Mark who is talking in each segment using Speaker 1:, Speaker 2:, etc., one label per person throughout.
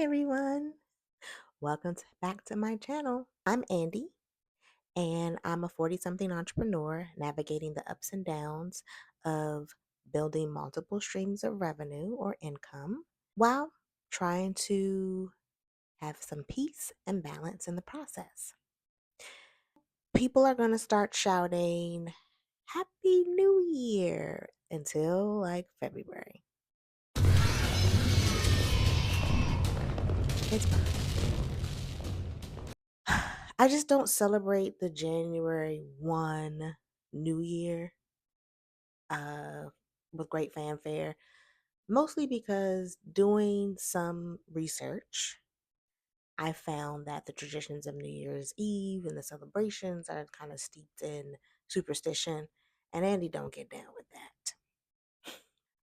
Speaker 1: everyone. Back to my channel. I'm Andy, and I'm a 40 something entrepreneur navigating the ups and downs of building multiple streams of revenue or income while trying to have some peace and balance in the process. People are going to start shouting, Happy New Year until like February. It's fine. I just don't celebrate the January 1 New Year uh, with great fanfare, mostly because doing some research, I found that the traditions of New Year's Eve and the celebrations are kind of steeped in superstition, and Andy don't get down with that.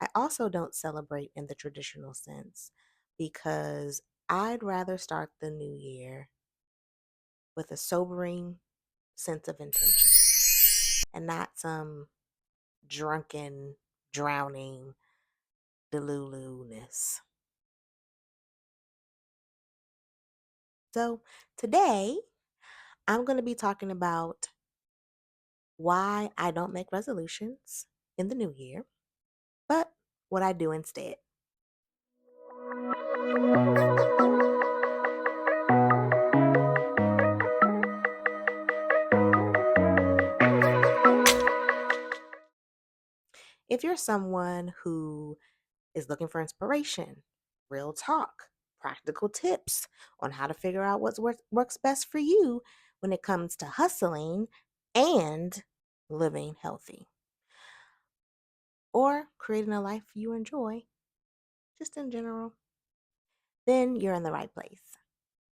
Speaker 1: I also don't celebrate in the traditional sense because I'd rather start the new year with a sobering sense of intention and not some drunken, drowning delulu-ness. So today, I'm going to be talking about why I don't make resolutions in the new year, but what I do instead. If you're someone who is looking for inspiration, real talk, practical tips on how to figure out what works best for you when it comes to hustling and living healthy, or creating a life you enjoy, just in general, then you're in the right place.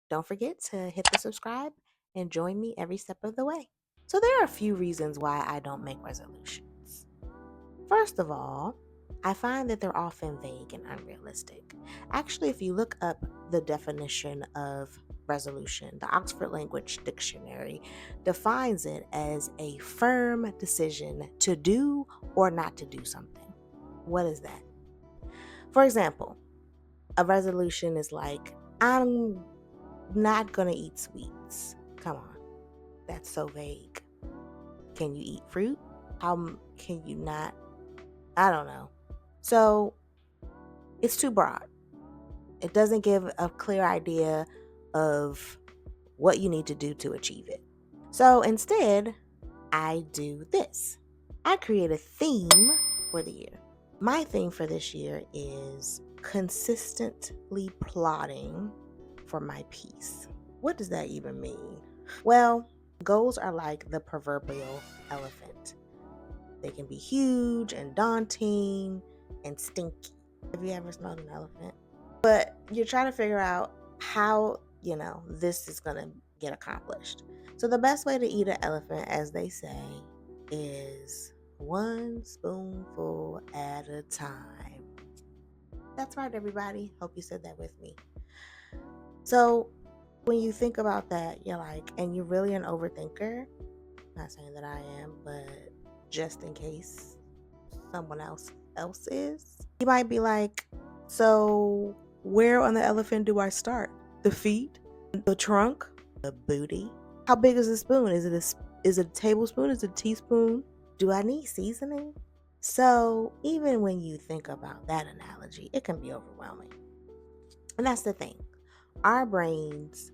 Speaker 1: Don't forget to hit the subscribe and join me every step of the way. So, there are a few reasons why I don't make resolutions. First of all, I find that they're often vague and unrealistic. Actually, if you look up the definition of resolution, the Oxford Language Dictionary defines it as a firm decision to do or not to do something. What is that? For example, a resolution is like, I'm not going to eat sweets. Come on, that's so vague. Can you eat fruit? How can you not? I don't know. So it's too broad. It doesn't give a clear idea of what you need to do to achieve it. So instead, I do this. I create a theme for the year. My theme for this year is consistently plotting for my peace. What does that even mean? Well, goals are like the proverbial elephant. They can be huge and daunting and stinky. Have you ever smelled an elephant? But you're trying to figure out how, this is going to get accomplished. So the best way to eat an elephant, as they say, is one spoonful at a time. That's right, everybody. Hope you said that with me. So when you think about that, you're like, and you're really an overthinker. Not saying that I am, but just in case someone else is, you might be like, so where on the elephant do I start? The feet, the trunk, the booty. How big is the spoon? Is it a tablespoon? Is it a teaspoon? Do I need seasoning? So even when you think about that analogy, it can be overwhelming. And that's the thing. Our brains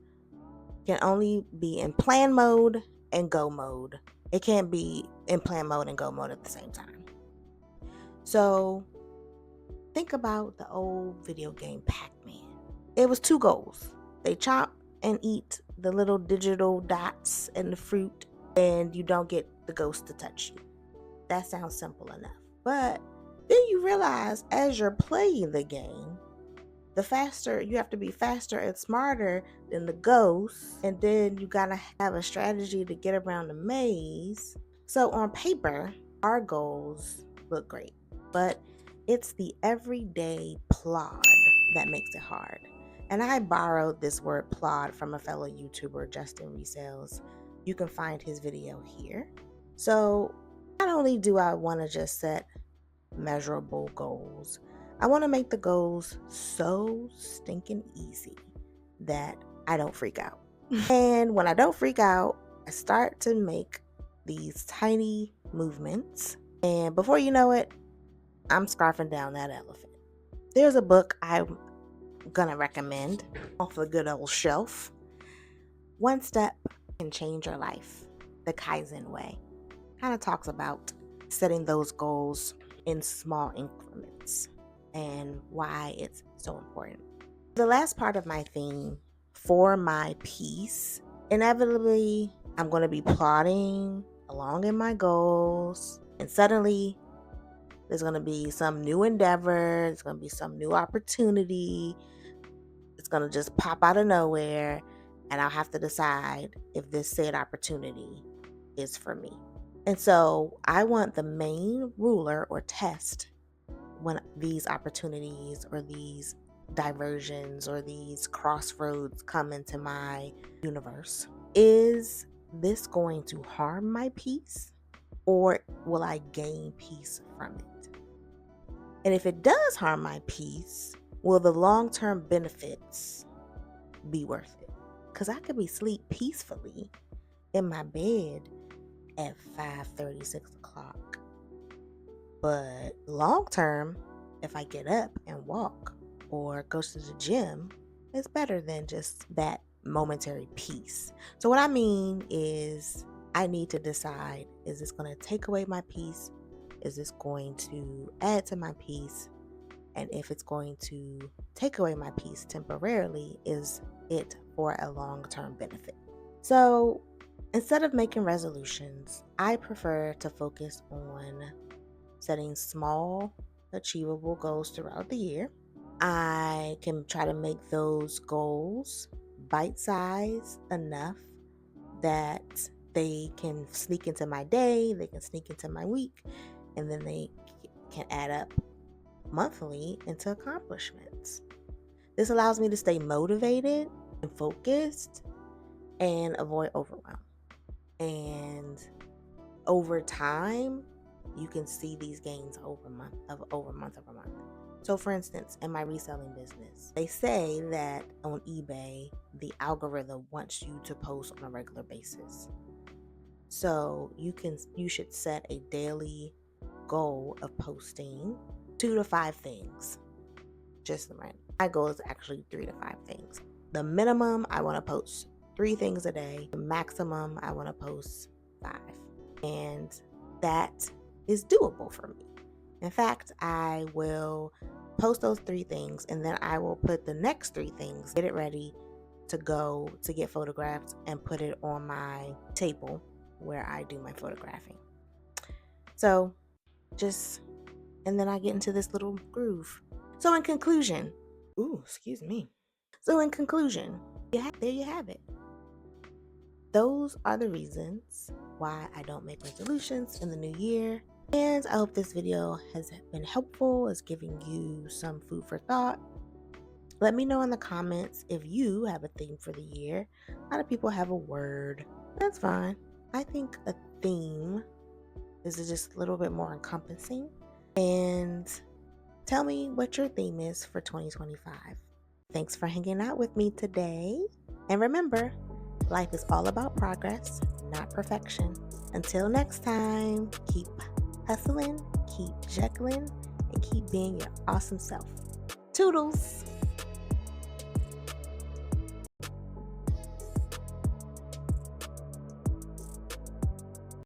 Speaker 1: can only be in plan mode and go mode. It can't be in plan mode and go mode at the same time. So think about the old video game Pac-Man. It was two goals. They chop and eat the little digital dots and the fruit, and you don't get the ghost to touch you. That sounds simple enough. But then you realize as you're playing the game, the faster you have to be faster and smarter than the ghost, and then you gotta have a strategy to get around the maze. So on paper, our goals look great, but it's the everyday plod that makes it hard. And I borrowed this word plod from a fellow YouTuber, Justin Resells. You can find his video here. So not only do I want to just set measurable goals, I want to make the goals so stinking easy that I don't freak out. And when I don't freak out, I start to make these tiny movements. And before you know it, I'm scarfing down that elephant. There's a book I'm gonna recommend off the good old shelf. One Step Can Change Your Life, the Kaizen Way. Kind of talks about setting those goals in small increments and why it's so important. The last part of my theme for my piece, inevitably, I'm going to be plodding along in my goals, and suddenly there's going to be some new endeavor, there's going to be some new opportunity. It's going to just pop out of nowhere, and I'll have to decide if this said opportunity is for me. And so I want the main ruler or test when these opportunities or these diversions or these crossroads come into my universe. Is this going to harm my peace, or will I gain peace from it? And if it does harm my peace, will the long-term benefits be worth it? Because I could be asleep peacefully in my bed at 5:30, 6 o'clock. But long term, if I get up and walk or go to the gym, it's better than just that momentary peace. So what I mean is I need to decide, is this going to take away my peace? Is this going to add to my peace? And if it's going to take away my peace temporarily, is it for a long-term benefit? So instead of making resolutions, I prefer to focus on setting small, achievable goals throughout the year. I can try to make those goals bite-sized enough that they can sneak into my day, they can sneak into my week, and then they can add up monthly into accomplishments. This allows me to stay motivated and focused and avoid overwhelm. And over time, you can see these gains over month over month. So for instance, in my reselling business, they say that on eBay, the algorithm wants you to post on a regular basis. So you should set a daily goal of posting 2 to 5 things. Just the right. My goal is actually 3 to 5 things. The minimum, I want to post 3 things a day. The maximum, I want to post 5. And that is doable for me. In fact, I will post those 3 things, and then I will put the next 3 things, get it ready to go to get photographed, and put it on my table where I do my photographing. So and then I get into this little groove. So in conclusion, there you have it. Those are the reasons why I don't make resolutions in the new year. And I hope this video has been helpful, is giving you some food for thought. Let me know in the comments if you have a theme for the year. A lot of people have a word. That's fine. I think a theme is just a little bit more encompassing. And tell me what your theme is for 2025. Thanks for hanging out with me today. And remember, life is all about progress, not perfection. Until next time, keep hustling, keep juggling, and keep being your awesome self. Toodles!